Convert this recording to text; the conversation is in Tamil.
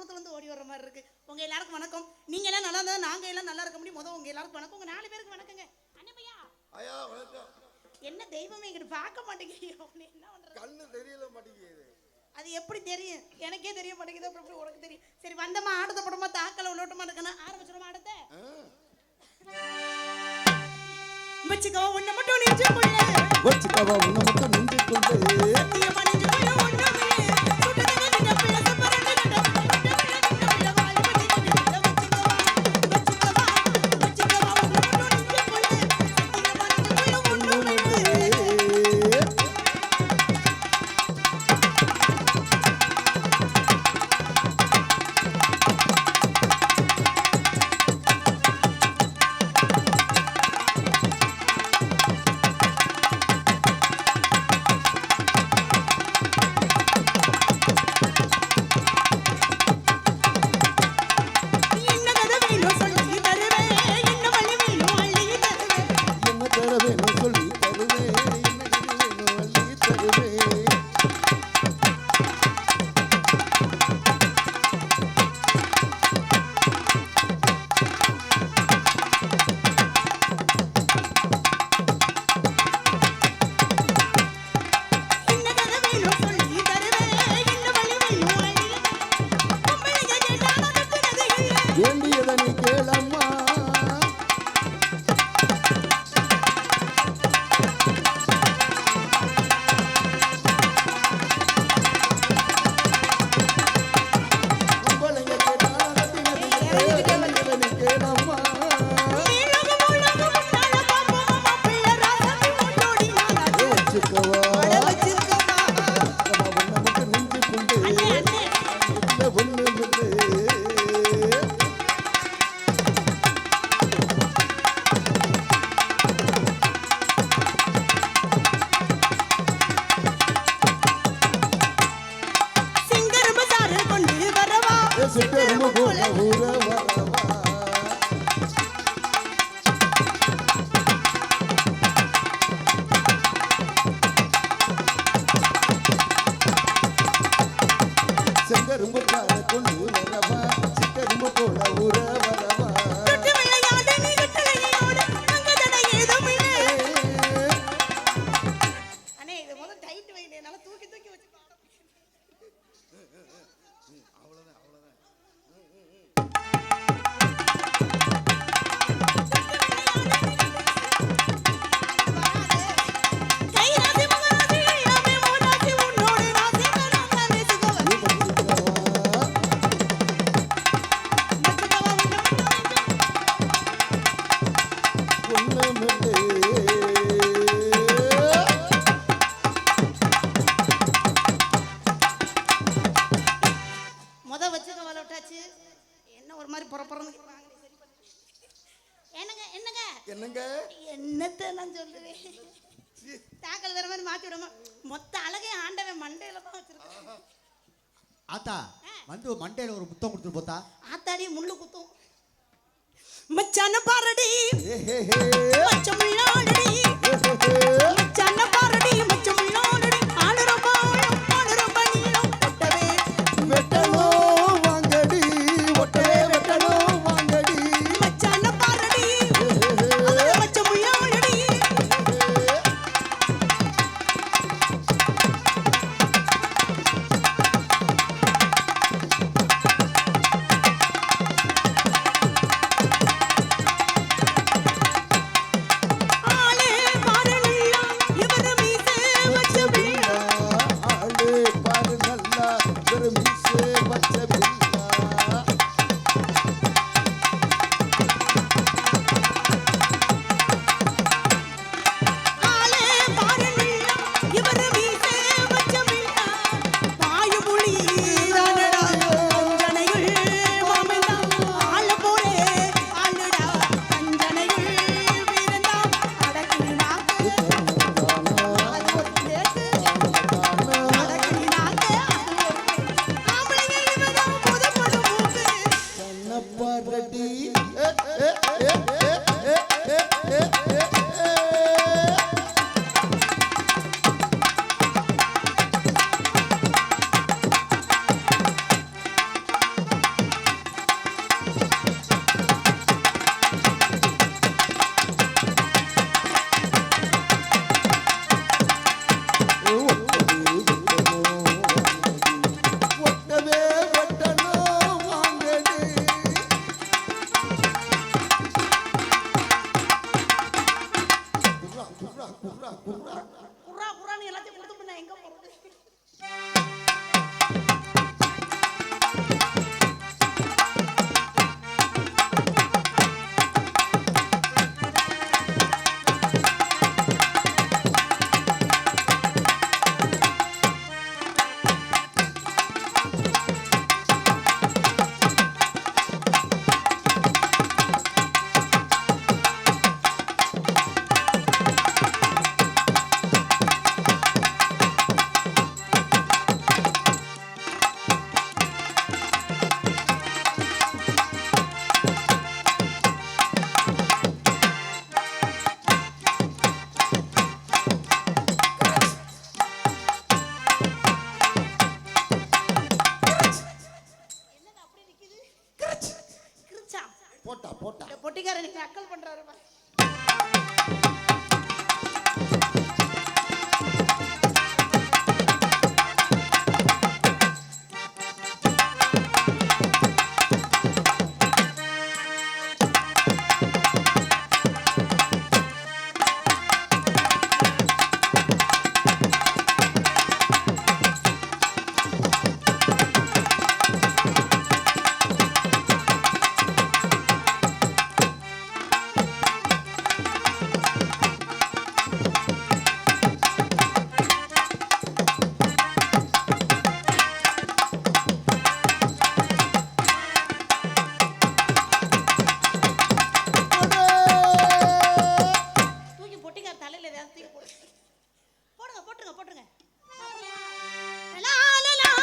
தூரத்துல இருந்து ஓடி வர்ற மாதிரி இருக்கு. உங்க எல்லாருக்கும் வணக்கம். நீங்க எல்லாம் நல்லா இருந்தா நாங்க எல்லாம் நல்லா இருக்க முடியும். உங்க எல்லாருக்கும் வணக்கம். உங்க 4 பேருக்கு வணக்கங்க. அண்ணப்பையா ஐயா வணக்கம். என்ன தெய்வமே இங்கிட்டு பார்க்க மாட்டேங்கிறீங்க. என்ன பண்றது? கண்ணு தெரியல மாட்டேங்குது. அது எப்படி தெரியும்? எனக்கே தெரிய மாட்டேங்குது. அப்புறம் உனக்கு தெரியும். சரி வந்தமா ஆடத்த படமா தாக்கல உள்ளோட்டமா இருக்கணும். ஆரம்பிச்சிரமா ஆடத்த. வச்சுக்கோ உன்னை மட்டும் நெஞ்சுக்குள்ள. வச்சுக்கோ உன்னை மட்டும் நெஞ்சுக்குள்ள. சத்தியமா நெஞ்சுக்குள்ள ஒண்ணுமே. சுட்டதே இந்த பிள்ளை சப்பரண்டு கட்ட. பிள்ளை வாய் பத்தி வச்சுக்கோ. வச்சுக்கோ உன்னை மட்டும் நெஞ்சுக்குள்ள. சத்தியமா நெஞ்சுக்குள்ள ஒண்ணுமே. ஆத்தா வந்து மண்டையில ஒரு முத்தம் கொடுத்து போத்தா. ஆத்தாடி முள்ளு குத்தும். மச்சான பாரடி மச்சம் உள்ளாடி. மச்சான பாரடி மச்சம் உள்ளாடி. ஆளு ரொம்ப நீளம் ஒட்டவே வெட்டலோ வாங்கடி. ஒட்டவே வெட்டலோ வாங்கடி. மச்சான பாரடி மச்சம் உள்ளாடி. ஆளே பாரடி இவரு போட்டா இந்த பொட்டிக்காரன் நீங்க அக்கல் பண்றாரு பாரு.